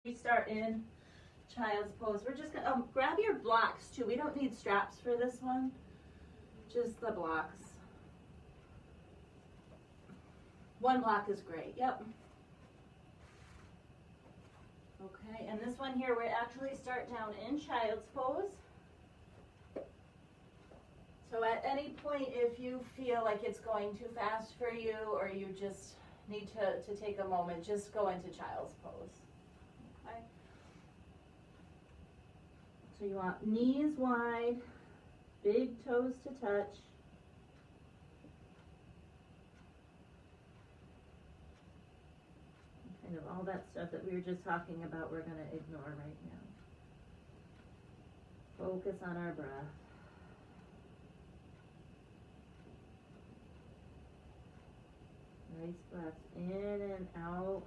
We start in child's pose. We're just gonna grab your blocks too. We don't need straps for this one, just the blocks. One block is great. Yep. Okay, and this one here, we actually start down in child's pose. So at any point, if you feel like it's going too fast for you, or you just need to take a moment, just go into child's pose. Okay. So you want knees wide, big toes to touch. Kind of all that stuff that we were just talking about, we're going to ignore right now. Focus on our breath. Nice breaths in and out.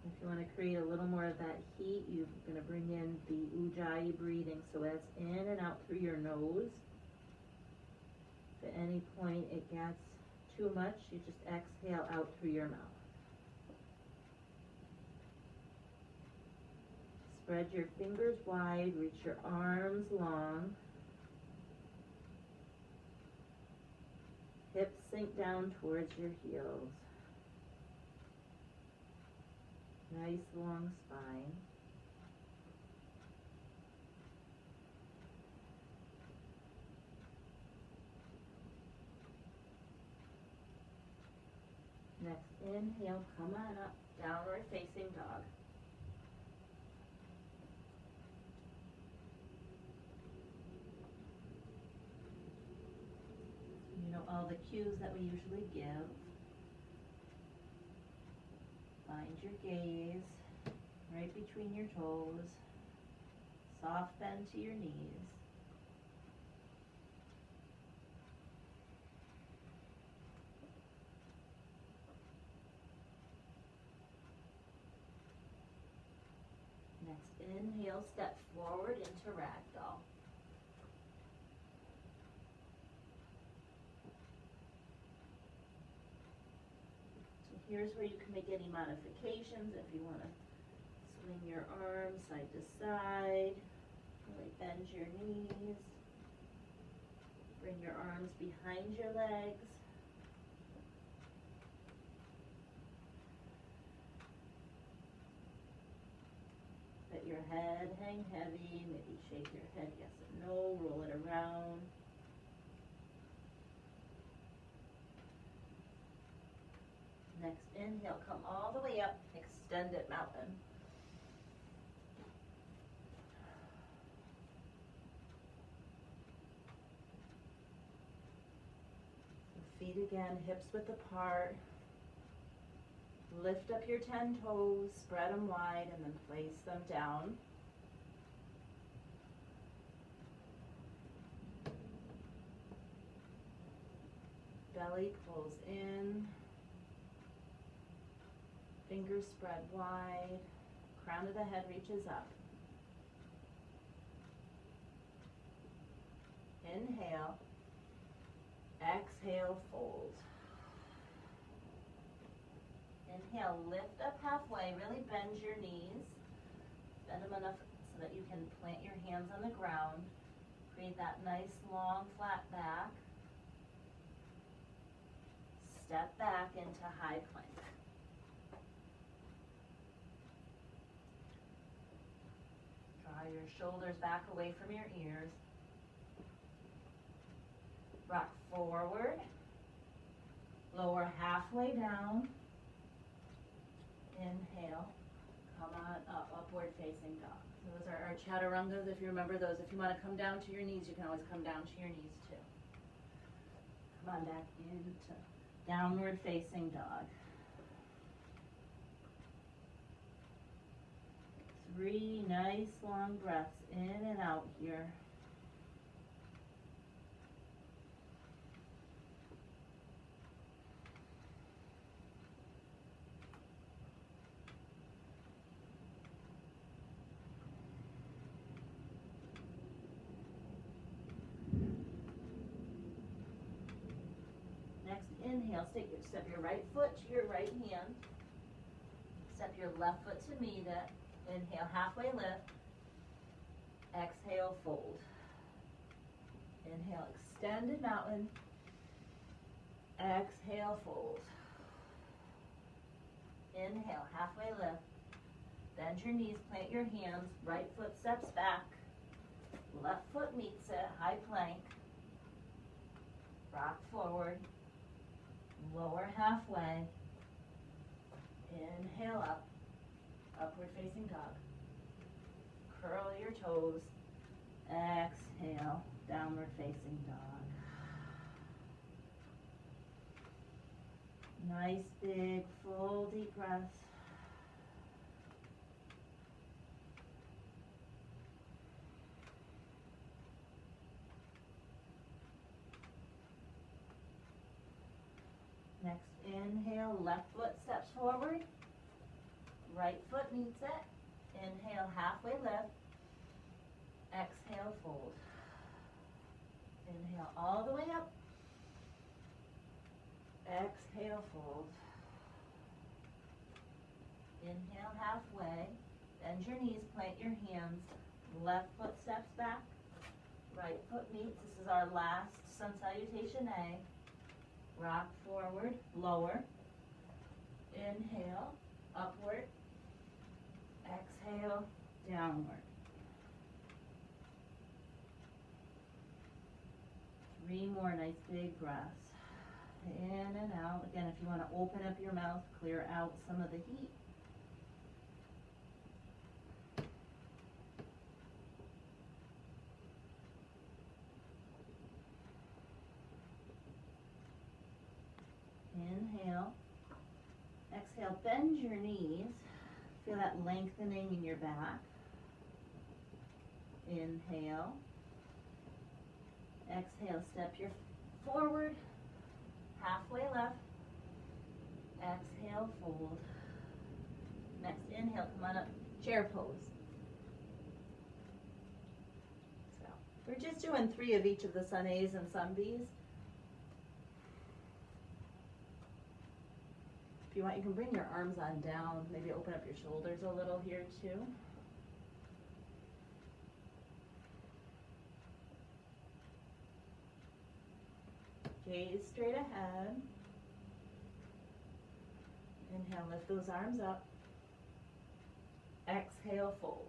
If you want to create a little more of that heat, you're going to bring in the Ujjayi breathing. So that's in and out through your nose. If at any point it gets too much, you just exhale out through your mouth. Spread your fingers wide, reach your arms long. Hips sink down towards your heels. Nice long spine. Next inhale, come on up, downward facing dog. You know all the cues that we usually give. Find your gaze right between your toes. Soft bend to your knees. Next inhale, step forward into Ragdoll. Here's where you can make any modifications if you want to swing your arms side to side, really bend your knees, bring your arms behind your legs. Let your head hang heavy, maybe shake your head yes or no, roll it around. Next inhale, come all the way up, extended mountain. Feet again, hips width apart. Lift up your 10 toes, spread them wide, and then place them down. Belly pulls in. Fingers spread wide, crown of the head reaches up. Inhale, exhale, fold. Inhale, lift up halfway, really bend your knees. Bend them enough so that you can plant your hands on the ground. Create that nice long flat back. Step back into high plank. Draw your shoulders back away from your ears. Rock forward. Lower halfway down. Inhale. Come on up, upward facing dog. Those are our chaturangas, if you remember those. If you want to come down to your knees, you can always come down to your knees too. Come on back into downward facing dog. 3 nice long breaths in and out here. Inhale, step your right foot to your right hand. Step your left foot to meet it. Inhale, halfway lift. Exhale, fold. Inhale, extended mountain. Exhale, fold. Inhale, halfway lift. Bend your knees, plant your hands. Right foot steps back. Left foot meets it, high plank. Rock forward. Lower halfway. Inhale up. Upward facing dog. Curl your toes. Exhale, downward facing dog. Nice big full deep breaths. Next inhale, left foot steps forward. Right foot meets it. Inhale, halfway lift. Exhale, fold. Inhale all the way up. Exhale, fold. Inhale, halfway. Bend your knees, plant your hands. Left foot steps back. Right foot meets. This is our last sun salutation A. Rock forward, lower. Inhale, upward. Exhale, downward. 3 more nice big breaths. In and out. Again, if you want to open up your mouth, clear out some of the heat. Inhale. Exhale, bend your knees. Feel that lengthening in your back. Inhale. Exhale, step your forward. Halfway left. Exhale, fold. Next inhale, come on up, chair pose. So, we're just doing 3 of each of the sun A's and sun B's. If you want, you can bring your arms on down, maybe open up your shoulders a little here too. Gaze straight ahead. Inhale, lift those arms up. Exhale, fold.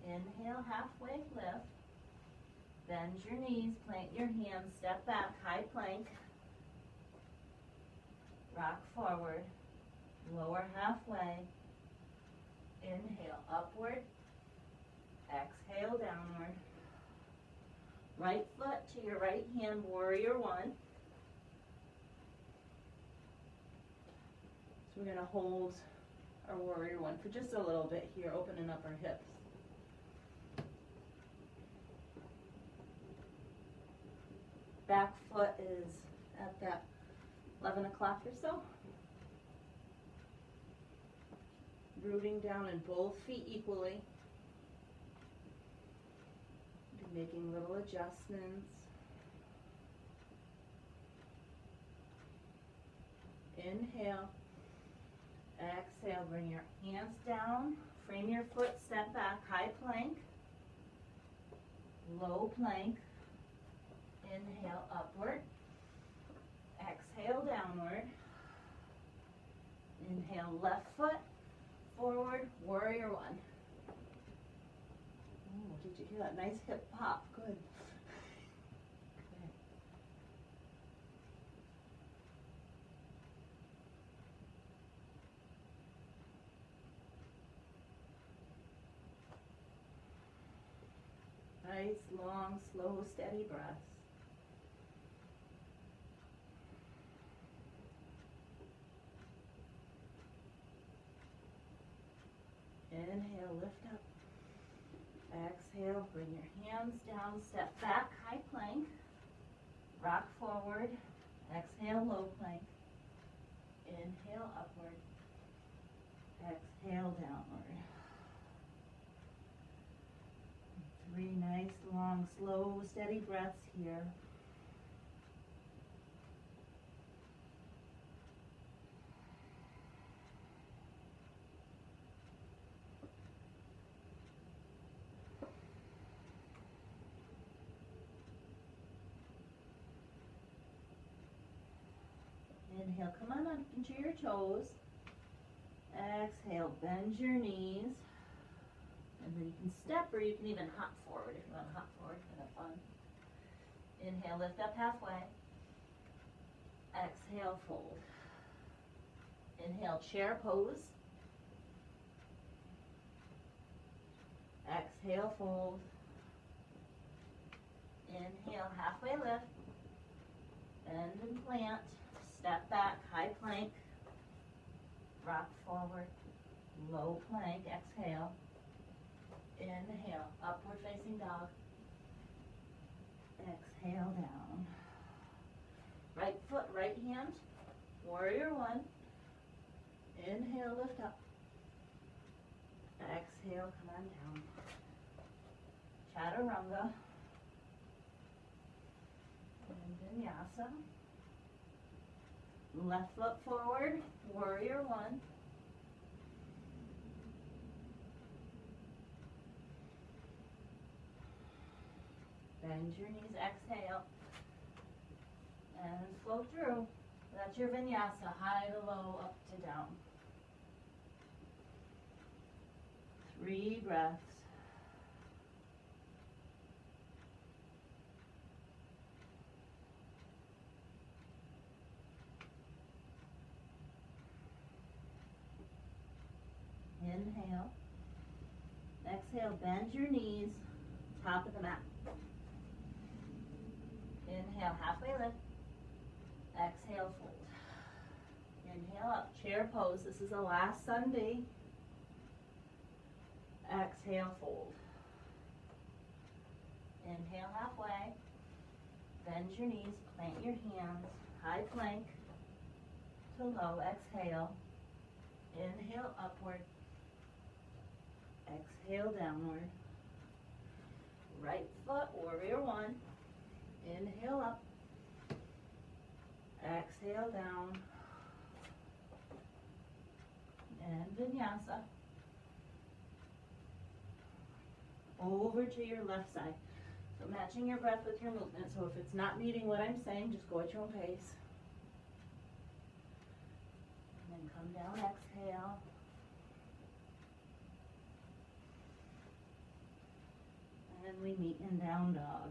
Inhale, halfway lift. Bend your knees, plant your hands, step back, high plank. Rock forward, lower halfway. Inhale, upward. Exhale, downward. Right foot to your right hand, warrior 1. So we're going to hold our warrior 1 for just a little bit here, opening up our hips. Back foot is at that 11 o'clock or so. Rooting down in both feet equally. Be making little adjustments. Inhale. Exhale, bring your hands down. Frame your foot, step back, high plank. Low plank. Inhale, upward. Exhale, downward. Inhale, left foot, forward, warrior 1. Oh, did you hear that nice hip pop? Good. Okay. Nice, long, slow, steady breaths. Inhale, lift up. Exhale, bring your hands down, step back, high plank. Rock forward. Exhale, low plank. Inhale, upward. Exhale, downward. 3 nice, long, slow, steady breaths here. Inhale, come on up into your toes. Exhale, bend your knees. And then you can step or you can even hop forward if you want to hop forward, kind of fun. Inhale, lift up halfway. Exhale, fold. Inhale, chair pose. Exhale, fold. Inhale, halfway lift. Bend and plant. Step back, high plank. Rock forward. Low plank, exhale. Inhale, upward facing dog. Exhale, down. Right foot, right hand. Warrior one. Inhale, lift up. Exhale, come on down. Chaturanga. And Vinyasa. Left foot forward, warrior one. Bend your knees, exhale. And flow through. That's your vinyasa, high to low, up to down. 3 breaths. Inhale. Exhale, bend your knees, top of the mat. Inhale, halfway lift. Exhale, fold. Inhale up, chair pose. This is the last Sunday. Exhale, fold. Inhale, halfway. Bend your knees, plant your hands, high plank to low. Exhale. Inhale, upward. Exhale, downward. Right foot, warrior one. Inhale up. Exhale, down. And vinyasa. Over to your left side. So matching your breath with your movement. So if it's not meeting what I'm saying, just go at your own pace. And then come down, exhale. And we meet in down dog.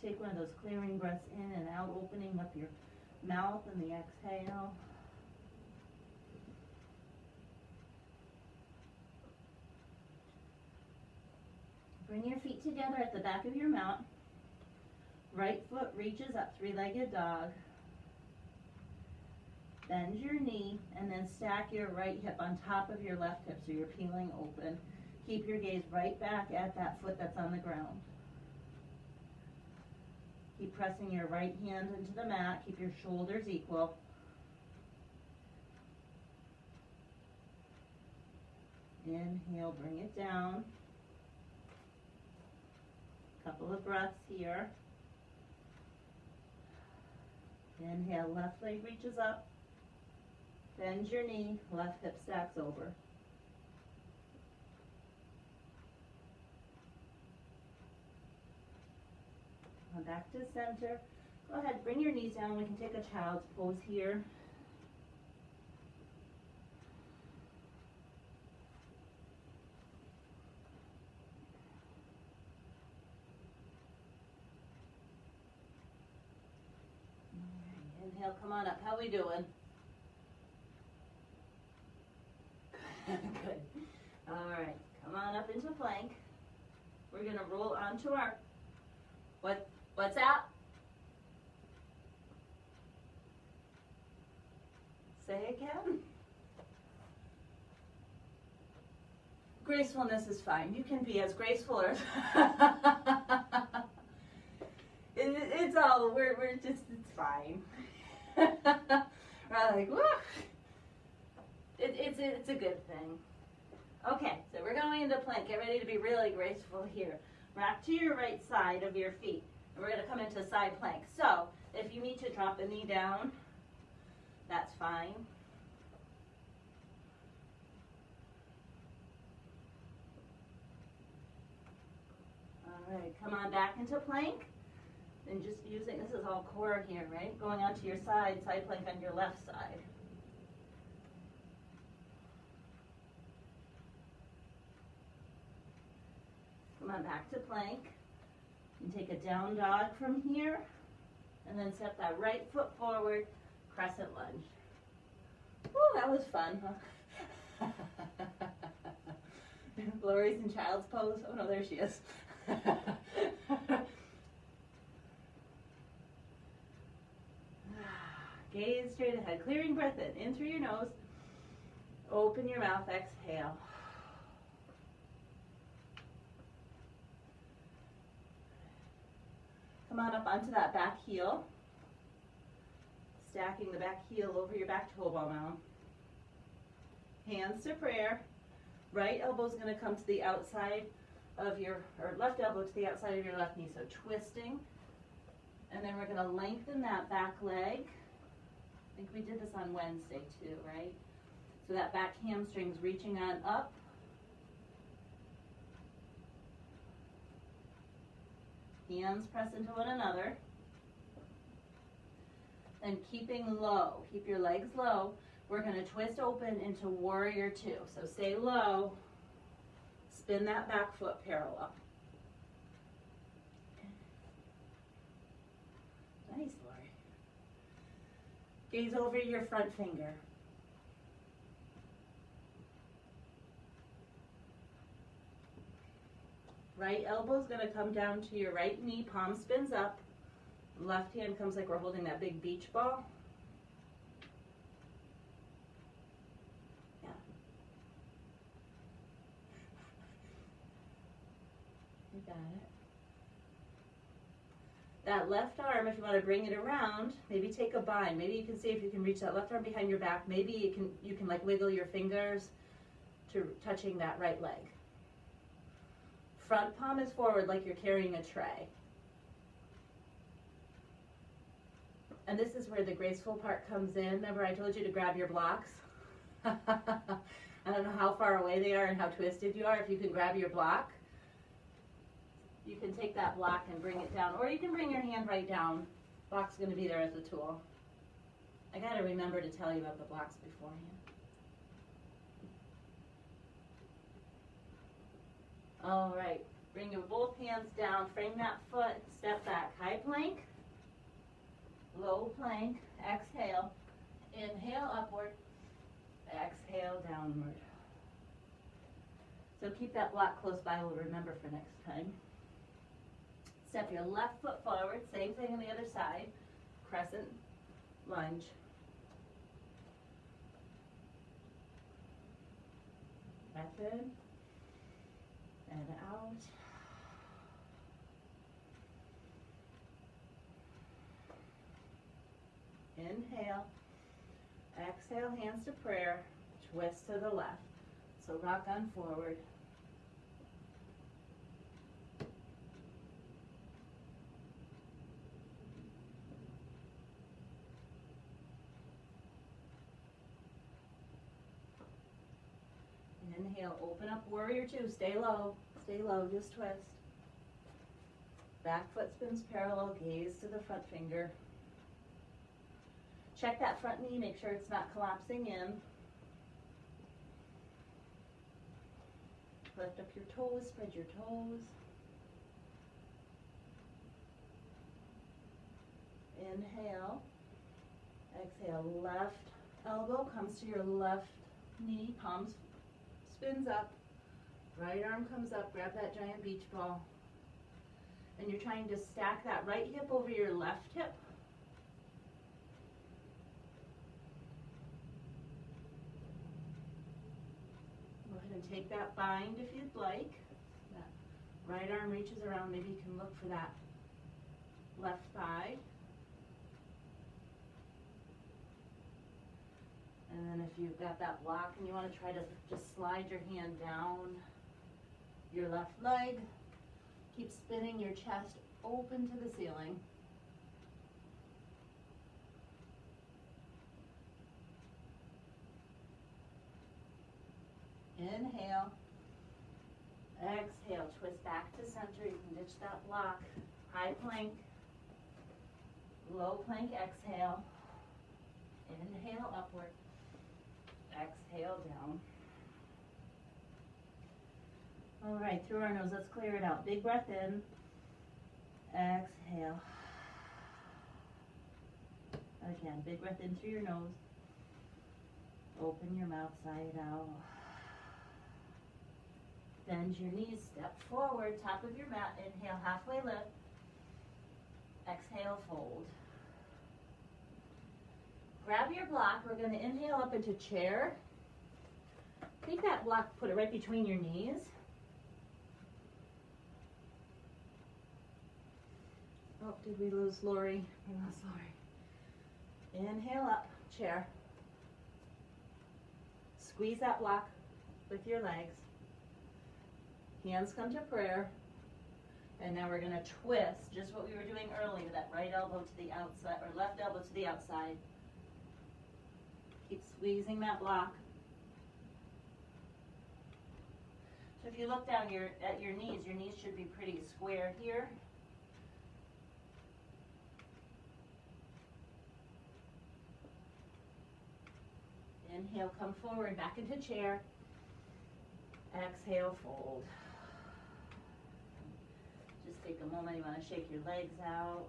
Take one of those clearing breaths in and out, opening up your mouth and the exhale. Bring your feet together at the back of your mat. Right foot reaches up, 3-legged dog. Bend your knee and then stack your right hip on top of your left hip so you're peeling open. Keep your gaze right back at that foot that's on the ground. Keep pressing your right hand into the mat. Keep your shoulders equal. Inhale, bring it down. Couple of breaths here. Inhale, left leg reaches up. Bend your knee, left hip stacks over. Come back to center. Go ahead, bring your knees down. We can take a child's pose here. Inhale, come on up. How we doing? Good. All right, come on up into plank. We're gonna roll onto our, what's that? Say again. Gracefulness is fine. You can be as graceful or it's all, we're just, it's fine. We're like, woo! It's a good thing. Okay, so we're going into plank. Get ready to be really graceful here. Rock to your right side of your feet. And we're going to come into side plank. So, if you need to drop a knee down, that's fine. All All right, come on back into plank. And just using, this is all core here, right? Going onto your side plank on your left side. Come on back to plank. And take a down dog from here. And then step that right foot forward, crescent lunge. Woo, that was fun, huh? Lori's in child's pose. Oh no, there she is. Gaze straight ahead, clearing breath in through your nose. Open your mouth, exhale. Come on up onto that back heel. Stacking the back heel over your back toe ball now. Hands to prayer. Right elbow's going to come to the outside of your, or left elbow to the outside of your left knee, so twisting. And then we're going to lengthen that back leg. I think we did this on Wednesday too, right? So that back hamstring's reaching on up. Hands press into one another. And keeping low, keep your legs low. We're going to twist open into warrior two. So stay low. Spin that back foot parallel. Nice, Lori. Gaze over your front finger. Right elbow's going to come down to your right knee, palm spins up. Left hand comes like we're holding that big beach ball. Yeah. You got it. That left arm, if you want to bring it around, maybe take a bind. Maybe you can see if you can reach that left arm behind your back. Maybe you can like wiggle your fingers to touching that right leg. Front palm is forward like you're carrying a tray. And this is where the graceful part comes in. Remember I told you to grab your blocks? I don't know how far away they are and how twisted you are. If you can grab your block, you can take that block and bring it down. Or you can bring your hand right down. Block's going to be there as a tool. I got to remember to tell you about the blocks beforehand. All right, bring your both hands down, frame that foot, step back, high plank, low plank, exhale, inhale upward, exhale downward. So keep that block close by, we'll remember for next time. Step your left foot forward, same thing on the other side, crescent lunge. Breath in. And out. Inhale. Exhale, hands to prayer. Twist to the left. So rock on forward. Inhale, open up, warrior two, stay low, just twist. Back foot spins parallel, gaze to the front finger. Check that front knee, make sure it's not collapsing in. Lift up your toes, spread your toes. Inhale, exhale, left elbow comes to your left knee, palms spins up, right arm comes up, grab that giant beach ball, and you're trying to stack that right hip over your left hip. Go ahead and take that bind if you'd like. That right arm reaches around, maybe you can look for that left thigh. And then if you've got that block and you want to try to just slide your hand down your left leg, keep spinning your chest open to the ceiling. Inhale, exhale, twist back to center. You can ditch that block. High plank, low plank, exhale. Inhale upward, exhale down. All right, through our nose, let's clear it out. Big breath in, exhale. Again, big breath in through your nose. Open your mouth side out. Bend your knees, step forward, top of your mat. Inhale, halfway lift. Exhale, fold. Grab your block. We're going to inhale up into chair. Take that block, put it right between your knees. Oh, did we lose Lori? We lost Lori. Inhale up, chair. Squeeze that block with your legs. Hands come to prayer. And now we're going to twist, just what we were doing earlier, that right elbow to the outside, or left elbow to the outside. Keep squeezing that block. So if you look down at your knees should be pretty square here. Inhale, come forward, back into chair. Exhale, fold. Just take a moment, you want to shake your legs out.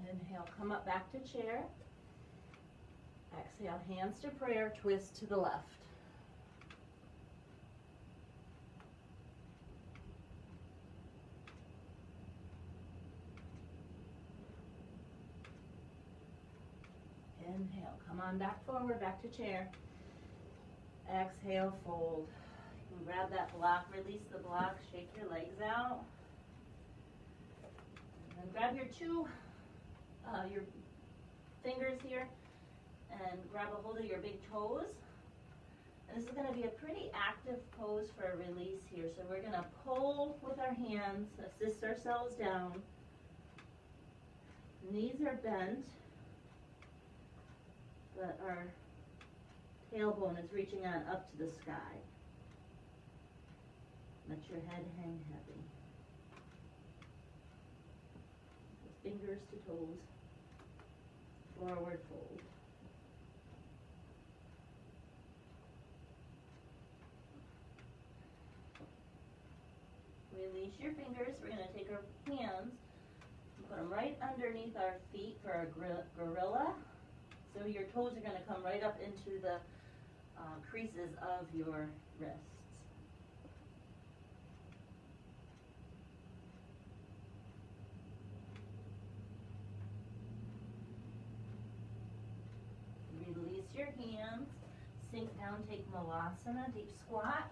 Inhale, come up back to chair. Exhale, hands to prayer, twist to the left. Inhale, come on back forward, back to chair. Exhale, fold. You can grab that block, release the block, shake your legs out. And then grab your your fingers here and grab a hold of your big toes. And this is going to be a pretty active pose for a release here. So we're going to pull with our hands, assist ourselves down. Knees are bent, but our tailbone is reaching on up to the sky. Let your head hang heavy. Fingers to toes. Forward fold. Release your fingers. We're going to take our hands and put them right underneath our feet for a gorilla. So your toes are going to come right up into the creases of your wrists. Release your hands, sink down, take Malasana, deep squat.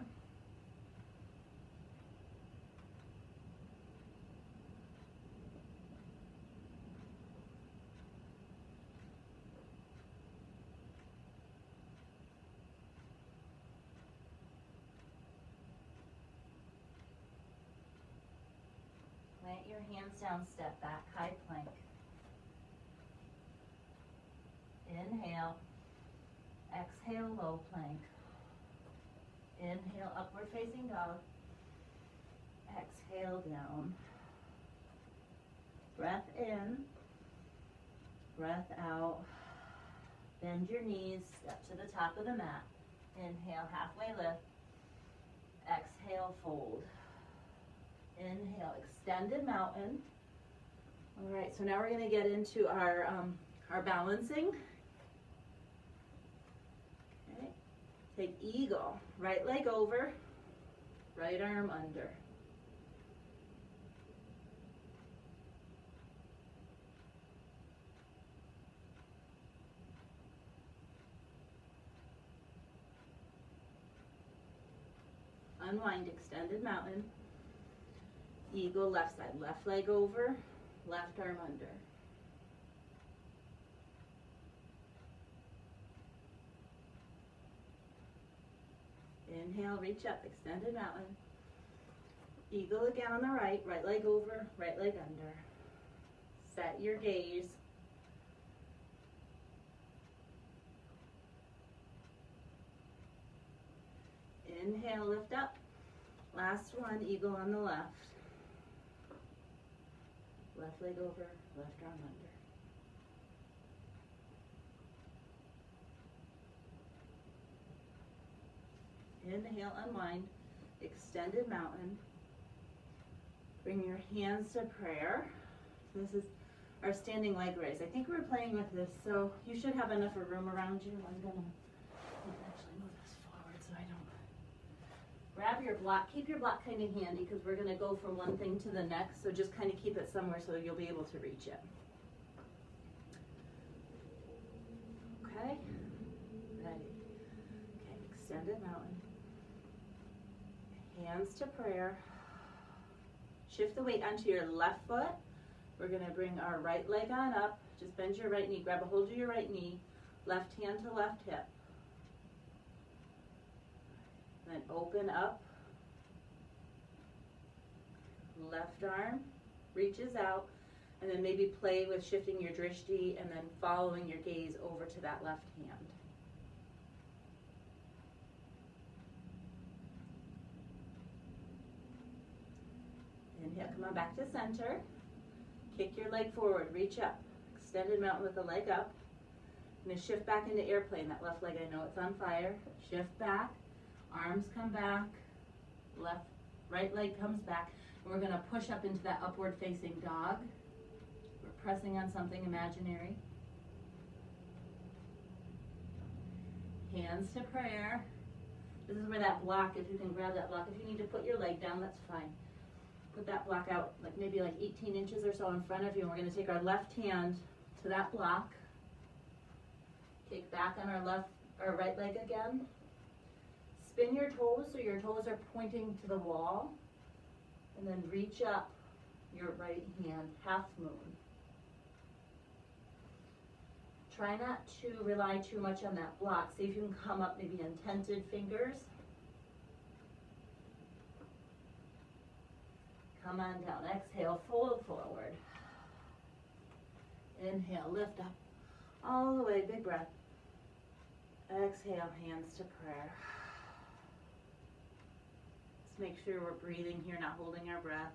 Plant your hands down, step back, high plank. Inhale, exhale, low plank. Inhale, upward facing dog. Exhale, down. Breath in, breath out. Bend your knees, step to the top of the mat. Inhale, halfway lift. Exhale, fold. Inhale, extended mountain. All right, so now we're going to get into our balancing. Okay, take eagle, right leg over, right arm under. Unwind, extended mountain. Eagle, left side, left leg over, left arm under. Inhale, reach up, extended mountain. Eagle again on the right, right leg over, right leg under. Set your gaze. Inhale, lift up. Last one, eagle on the left. Left leg over, left arm under. Inhale, unwind, extended mountain. Bring your hands to prayer. This is our standing leg raise. I think we're playing with this, so you should have enough room around you. I'm gonna actually move this forward so I don't. Grab your block, keep your block kind of handy because we're gonna go from one thing to the next, so just kind of keep it somewhere so you'll be able to reach it. Okay, ready. Okay, extended mountain. Hands to prayer. Shift the weight onto your left foot. We're going to bring our right leg on up. Just bend your right knee. Grab a hold of your right knee. Left hand to left hip. Then open up. Left arm reaches out. And then maybe play with shifting your drishti and then following your gaze over to that left hand. Inhale, come on back to center. Kick your leg forward, reach up. Extended mountain with the leg up. I'm gonna shift back into airplane. That left leg, I know it's on fire. Shift back, arms come back, right leg comes back. And we're gonna push up into that upward facing dog. We're pressing on something imaginary. Hands to prayer. This is where that block, if you can grab that block, if you need to put your leg down, that's fine. Put that block out maybe 18 inches or so in front of you, and we're going to take our left hand to that block. Kick back on our right leg again. Spin your toes so your toes are pointing to the wall, and then reach up your right hand, half moon. Try not to rely too much on that block. See if you can come up maybe in tented fingers. Come on down. Exhale, fold forward. Inhale, lift up. All the way, big breath. Exhale, hands to prayer. Let's make sure we're breathing here, not holding our breath.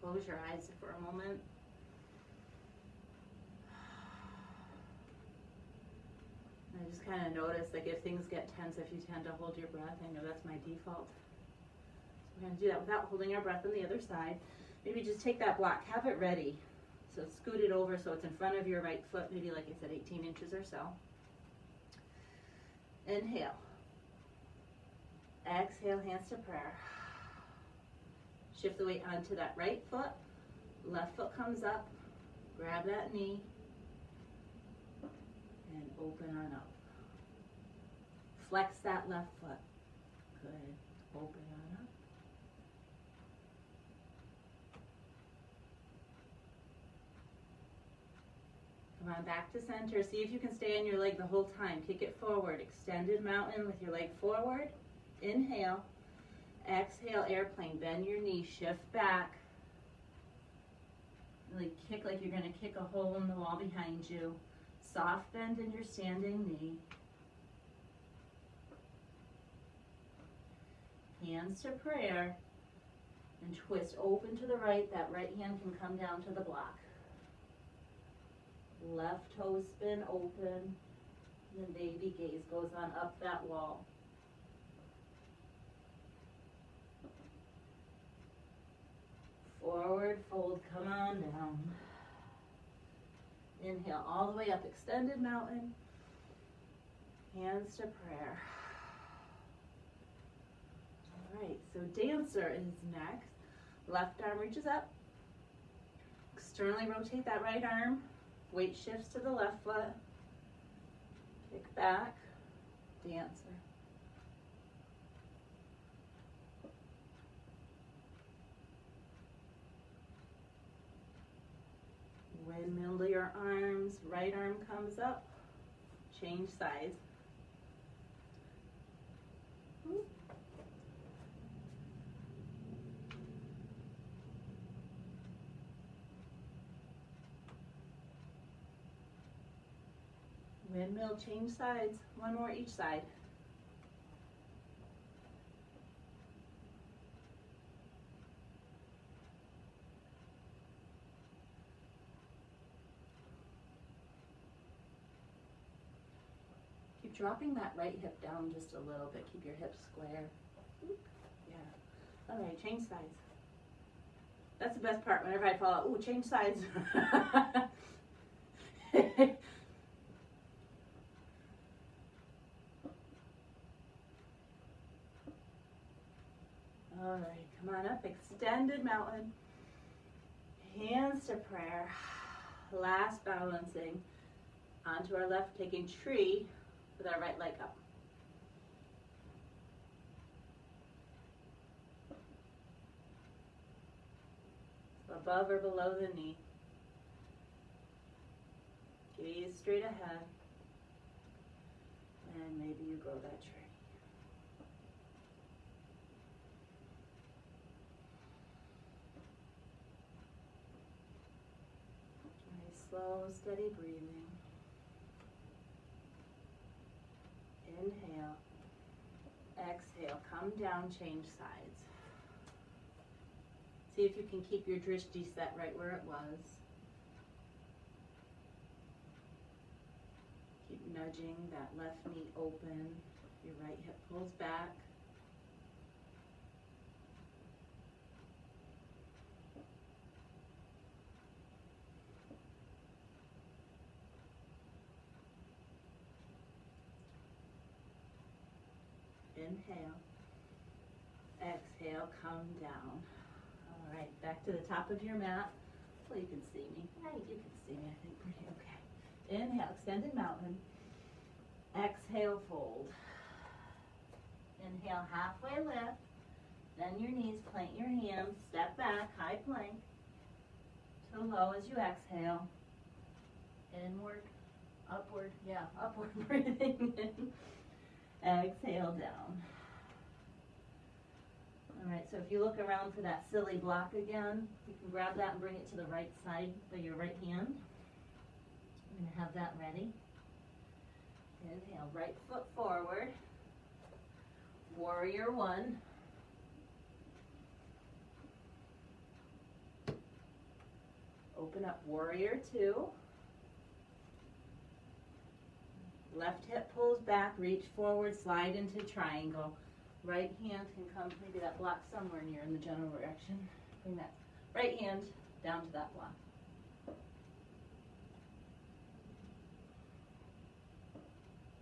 Close your eyes for a moment. I just kind of notice, if things get tense, if you tend to hold your breath. I know that's my default. We're going to do that without holding our breath on the other side. Maybe just take that block, have it ready. So scoot it over so it's in front of your right foot, maybe like I said, 18 inches or so. Inhale. Exhale, hands to prayer. Shift the weight onto that right foot. Left foot comes up. Grab that knee. And open on up. Flex that left foot. Good. Open on up. Come on back to center. See if you can stay on your leg the whole time. Kick it forward. Extended mountain with your leg forward. Inhale. Exhale, airplane. Bend your knee. Shift back. Really kick like you're going to kick a hole in the wall behind you. Soft bend in your standing knee. Hands to prayer. And twist open to the right. That right hand can come down to the block. Left toe spin open. And baby gaze goes on up that wall. Forward fold, come on down. Inhale all the way up, extended mountain. Hands to prayer. All right, so dancer is next. Left arm reaches up. Externally rotate that right arm. Weight shifts to the left foot. Kick back. Dancer. Windmill to your arms. Right arm comes up. Change sides. Windmill, change sides. One more each side. Keep dropping that right hip down just a little bit. Keep your hips square. Yeah. All right, change sides. That's the best part. Whenever I fall out, ooh, change sides. All right, come on up, extended mountain. Hands to prayer. Last balancing onto our left, taking tree with our right leg up. Above or below the knee. Gaze straight ahead. And maybe you grow that tree. Slow, steady breathing. Inhale. Exhale. Come down, change sides. See if you can keep your drishti set right where it was. Keep nudging that left knee open. Your right hip pulls back. Inhale. Exhale, come down. All right, back to the top of your mat. Well, you can see me. Right, you can see me, I think, pretty okay. Inhale, extended mountain. Exhale, fold. Inhale, halfway lift. Bend your knees, plant your hands, step back, high plank. To low as you exhale. Inward, upward, yeah, upward breathing in. Exhale down. All right, so if you look around for that silly block again, you can grab that and bring it to the right side by your right hand. I'm going to have that ready. Inhale, right foot forward. Warrior one. Open up, warrior two. Left hip pulls back, reach forward, slide into triangle. Right hand can come, maybe that block somewhere near in the general direction. Bring that right hand down to that block.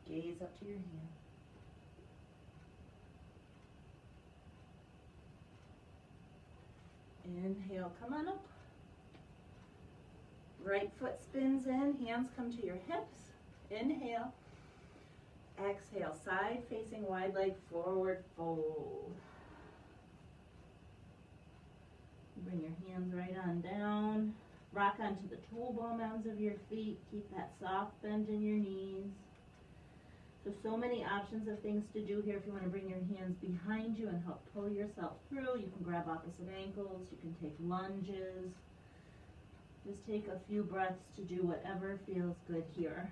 Gaze up to your hand. Inhale, come on up. Right foot spins in, hands come to your hips. Inhale. Exhale, side facing wide leg forward fold. Bring your hands right on down. Rock onto the tool ball mounds of your feet. Keep that soft bend in your knees. So many options of things to do here. If you want to bring your hands behind you and help pull yourself through, you can grab opposite ankles. You can take lunges. Just take a few breaths to do whatever feels good here.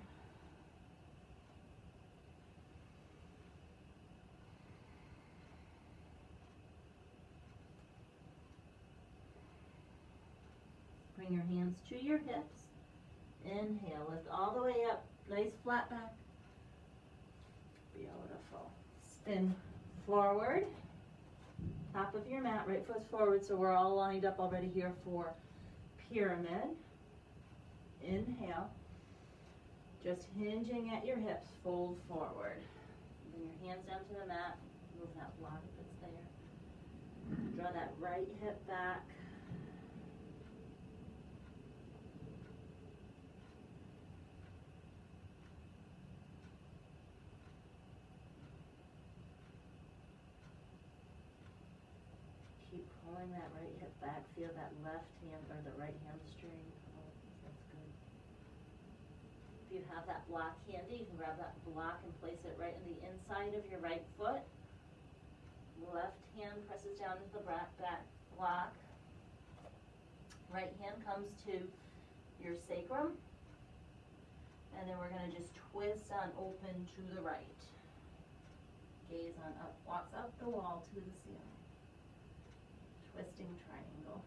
Bring your hands to your hips. Inhale, lift all the way up. Nice flat back. Beautiful. Spin forward. Top of your mat, right foot forward, so we're all lined up already here for pyramid. Inhale. Just hinging at your hips, fold forward. Bring your hands down to the mat. Move that block if it's there. Draw that right hip back. Pulling that right hip back, feel that left hand or the right hamstring. Oh, that's good. If you have that block handy, you can grab that block and place it right in the inside of your right foot. Left hand presses down into the back block. Right hand comes to your sacrum. And then we're going to just twist on open to the right. Gaze on up, walks up the wall to the ceiling. Twisting triangle.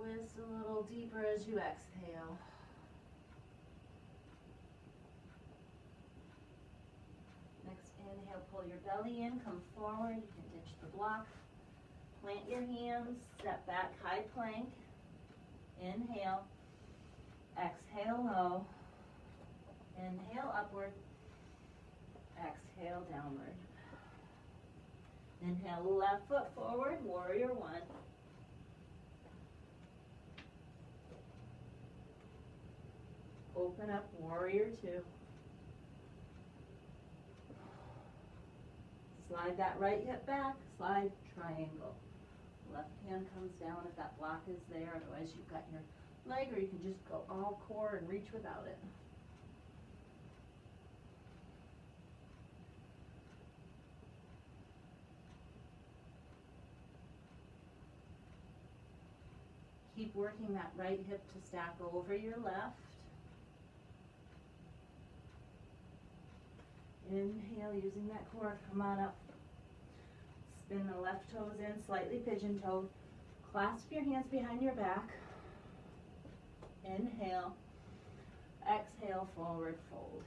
twist a little deeper as you exhale. Next inhale, pull your belly in, come forward. You can ditch the block. Plant your hands, step back, high plank. Inhale. Exhale low. Inhale upward. Exhale downward. Inhale left foot forward, warrior one. Open up, warrior two. Slide that right hip back, slide triangle. Left hand comes down if that block is there, otherwise you've got your leg, or you can just go all core and reach without it. Keep working that right hip to stack over your left. Inhale, using that core, come on up. Spin the left toes in, slightly pigeon-toed. Clasp your hands behind your back. Inhale. Exhale, forward fold.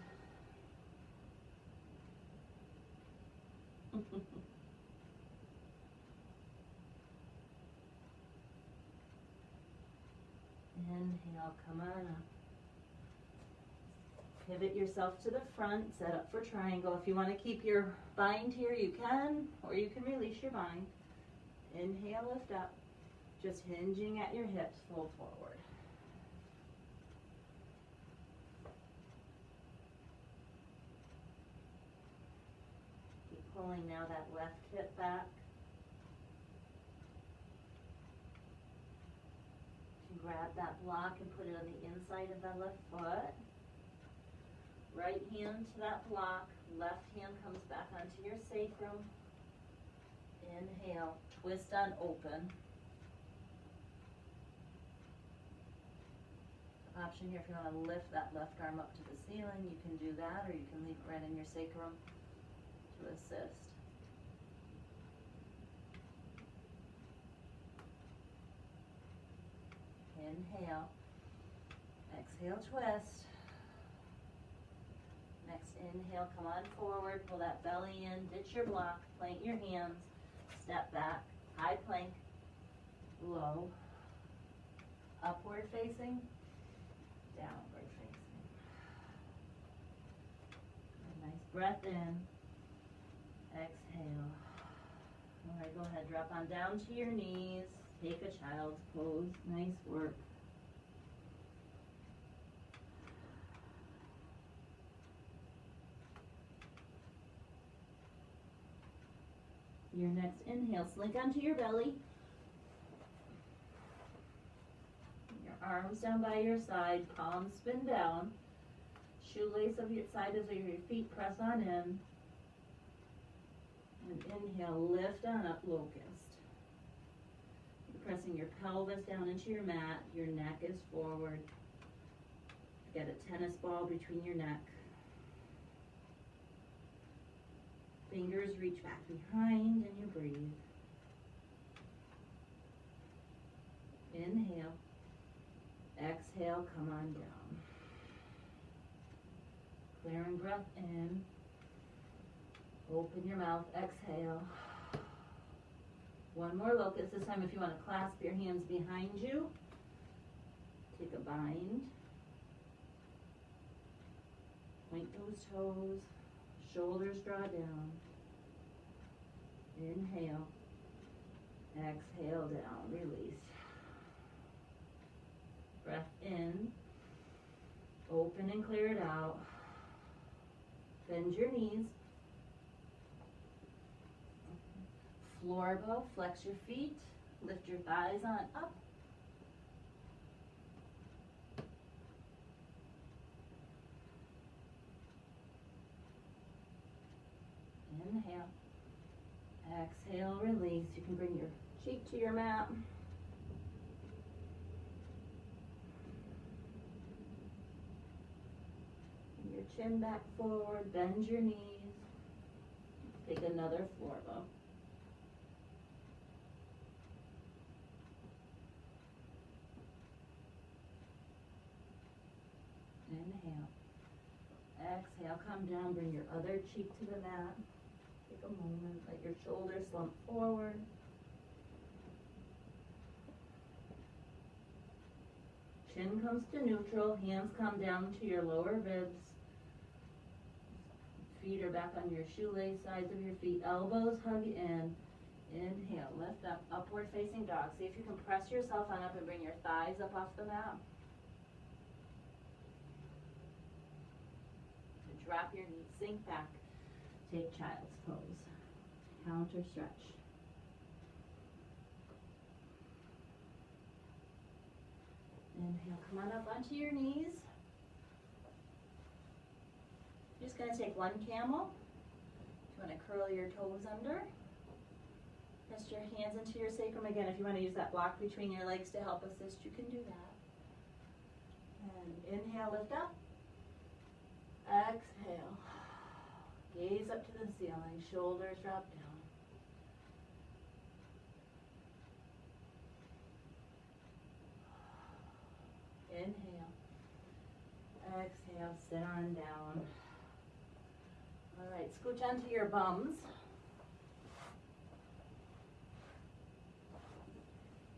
Inhale, come on up. Pivot yourself to the front, set up for triangle. If you want to keep your bind here, you can, or you can release your bind. Inhale, lift up. Just hinging at your hips, fold forward. Keep pulling now that left hip back. You can grab that block and put it on the inside of the left foot. Right hand to that block, left hand comes back onto your sacrum. Inhale, twist on open. Option here, if you want to lift that left arm up to the ceiling, you can do that, or you can leave it right in your sacrum to assist. Inhale, exhale, twist. Next inhale, come on forward, pull that belly in, ditch your block, plant your hands, step back, high plank, low, upward facing, downward facing. A nice breath in, exhale. All right, go ahead, drop on down to your knees, take a child's pose, nice work. Your next inhale, slink onto your belly. Your arms down by your side, palms spin down. Shoelace of your side as your feet press on in. And inhale, lift on up, locust. You're pressing your pelvis down into your mat. Your neck is forward. Get a tennis ball between your neck. Fingers reach back behind and you breathe. Inhale. Exhale, come on down. Clearing breath in. Open your mouth, exhale. One more locust. This time if you want to clasp your hands behind you, take a bind. Point those toes. Shoulders draw down. Inhale. Exhale down. Release. Breath in. Open and clear it out. Bend your knees. Floor bow. Flex your feet. Lift your thighs on up. Inhale. Exhale, release. You can bring your cheek to your mat. Your chin back forward, bend your knees. Take another floor bow. Inhale. Exhale, come down, bring your other cheek to the mat. Take a moment, let your shoulders slump forward. Chin comes to neutral, hands come down to your lower ribs. Feet are back on your shoelace sides of your feet, elbows hug in. Inhale, lift up, upward facing dog. See if you can press yourself on up and bring your thighs up off the mat. Drop your knees, sink back, take child's pose. Counter stretch. Inhale, come on up onto your knees. You're just going to take one camel. You want to curl your toes under. Press your hands into your sacrum again. If you want to use that block between your legs to help assist, you can do that. And inhale, lift up. Exhale. Gaze up to the ceiling. Shoulders drop down. Inhale. Exhale. Sit on down. All right, scooch onto your bums.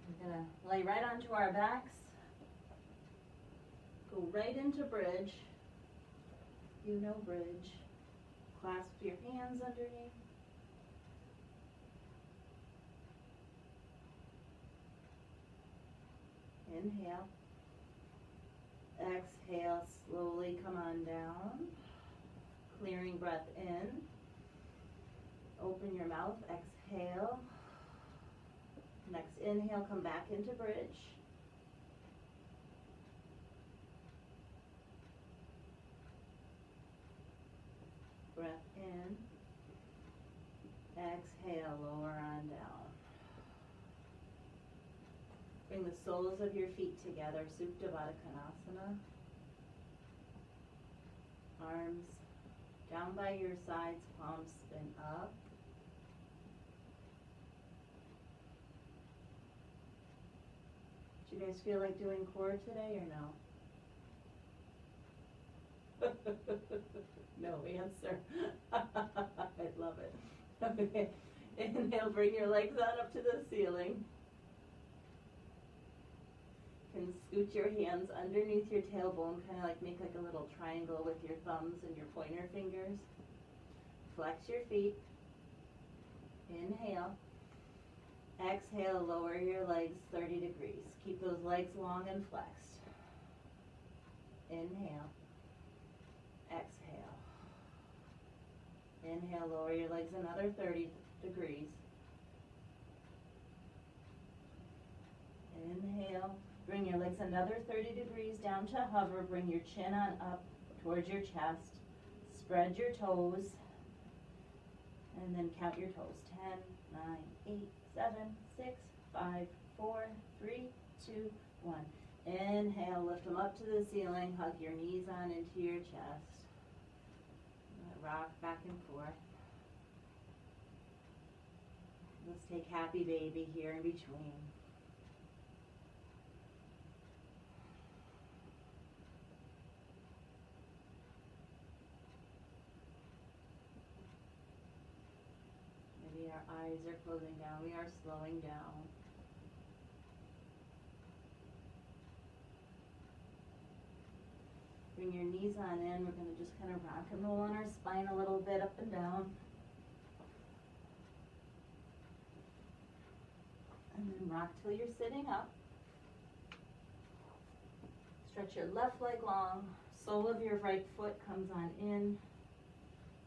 We're going to lay right onto our backs. Go right into bridge. You know bridge. Clasp your hands underneath. Inhale. Exhale, slowly come on down. Clearing breath in. Open your mouth, exhale. Next inhale, come back into bridge. Breath in. Exhale, lower on down. Bring the soles of your feet together, Supta Baddha Konasana. Arms down by your sides, palms spin up. Do you guys feel like doing core today or no? No answer. I love it. Okay. Inhale, bring your legs on up to the ceiling. You can scoot your hands underneath your tailbone, kind of like make like a little triangle with your thumbs and your pointer fingers. Flex your feet. Inhale. Exhale, lower your legs 30 degrees. Keep those legs long and flexed. Inhale. Exhale. Inhale, lower your legs another 30 degrees. Inhale. Bring your legs another 30 degrees down to hover. Bring your chin on up towards your chest. Spread your toes. And then count your toes. 10, 9, 8, 7, 6, 5, 4, 3, 2, 1. Inhale, lift them up to the ceiling. Hug your knees on into your chest. Rock back and forth. Let's take happy baby here in between. Maybe our eyes are closing down. We are slowing down. Bring your knees on in. We're going to just kind of rock and roll on our spine a little bit, up and down. And then rock till you're sitting up. Stretch your left leg long. Sole of your right foot comes on in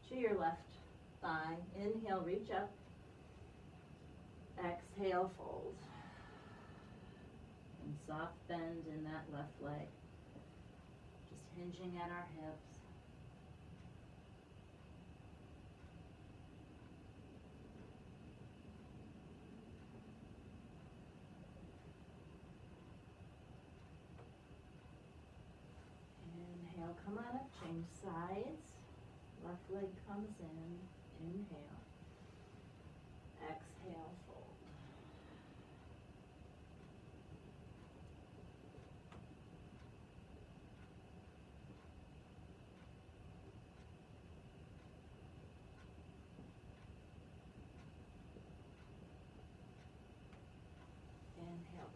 to your left thigh. Inhale, reach up. Exhale, fold. And soft bend in that left leg. Hinging at our hips. Inhale, come on up, change sides. Left leg comes in. Inhale. Exhale, fold.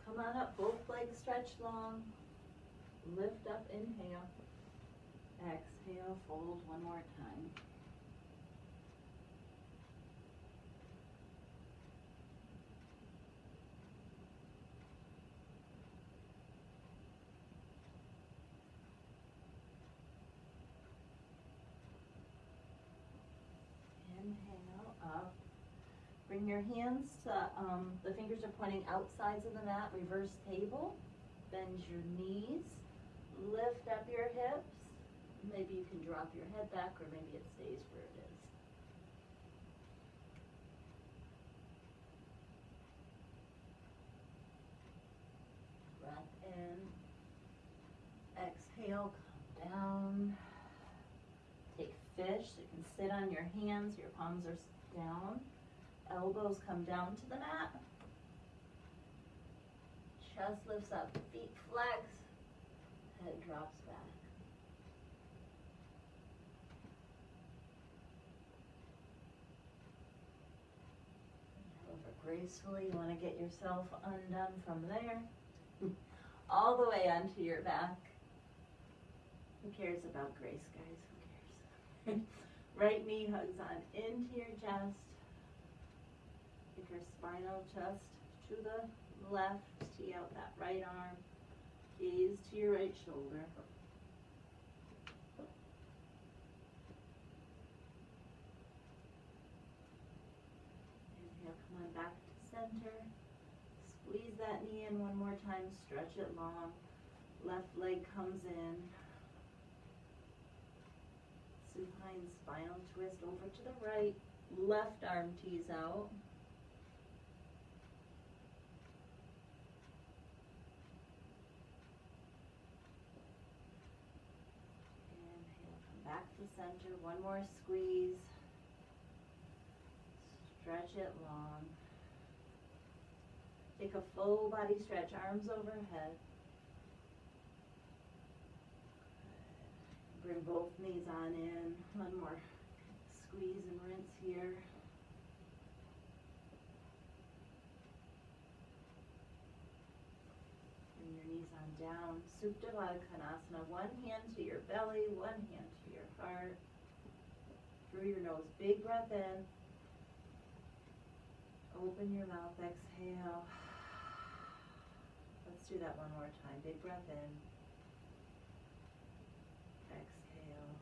Come on up, both legs stretch long. Lift up, inhale. Exhale, fold one more time. Inhale, up. Bring your hands to, the fingers are pointing outsides of the mat, reverse table. Bend your knees. Lift up your hips. Maybe you can drop your head back, or maybe it stays where it is. Breath in. Exhale, come down. Take fish. You can sit on your hands. Your palms are down. Elbows come down to the mat. Chest lifts up. Feet flex. Head drops back. Over gracefully. You want to get yourself undone from there. All the way onto your back. Who cares about grace, guys? Who cares? Right knee hugs on into your chest. Take your spinal chest to the left. Tee out that right arm. Gaze to your right shoulder. Inhale, come on back to center. Squeeze that knee in one more time. Stretch it long. Left leg comes in. Supine spinal twist over to the right. Left arm tees out. Inhale, come back to center. One more squeeze. Stretch it long. Take a full body stretch, arms overhead. Bring both knees on in. One more squeeze and rinse here. Bring your knees on down. Supta Baddha Konasana. One hand to your belly, one hand to your heart. Through your nose, big breath in. Open your mouth, exhale. Let's do that one more time. Big breath in. Exhale.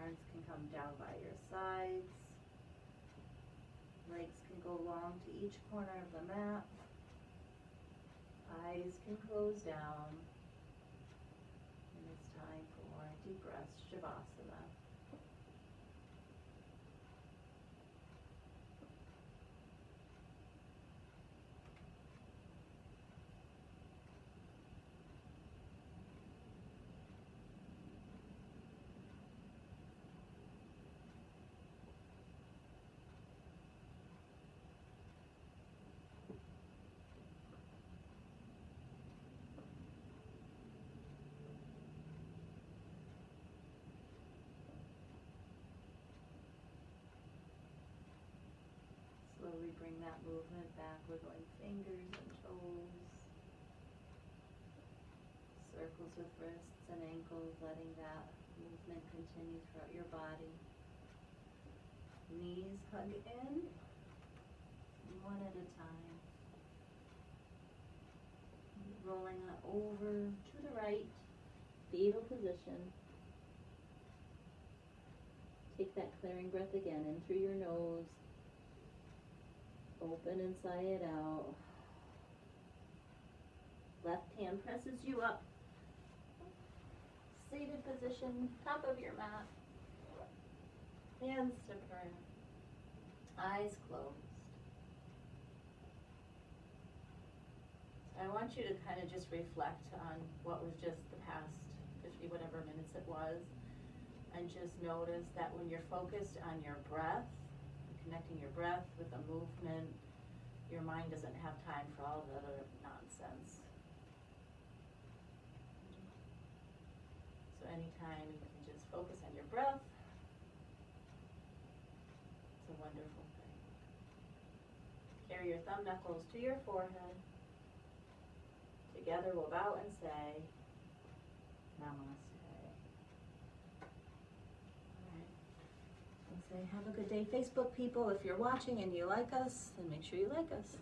Arms can come down by your sides. Legs can go long to each corner of the mat. Eyes can close down. And it's time for deep breath, Shavasana. Slowly bring that movement back, wiggling fingers and toes. Circles with wrists and ankles, letting that movement continue throughout your body. Knees hug in, one at a time. Rolling on over to the right, fetal position. Take that clearing breath again in through your nose. Open and sigh it out. Left hand presses you up. Seated position, top of your mat. Hands to prayer. Eyes closed. I want you to kind of just reflect on what was just the past 50 whatever minutes it was, and just notice that when you're focused on your breath, connecting your breath with the movement, your mind doesn't have time for all the other nonsense. So anytime you can just focus on your breath, it's a wonderful thing. Carry your thumb knuckles to your forehead. Together we'll bow and say, Namaste. Alright. And say, have a good day. Facebook people, if you're watching and you like us, then make sure you like us.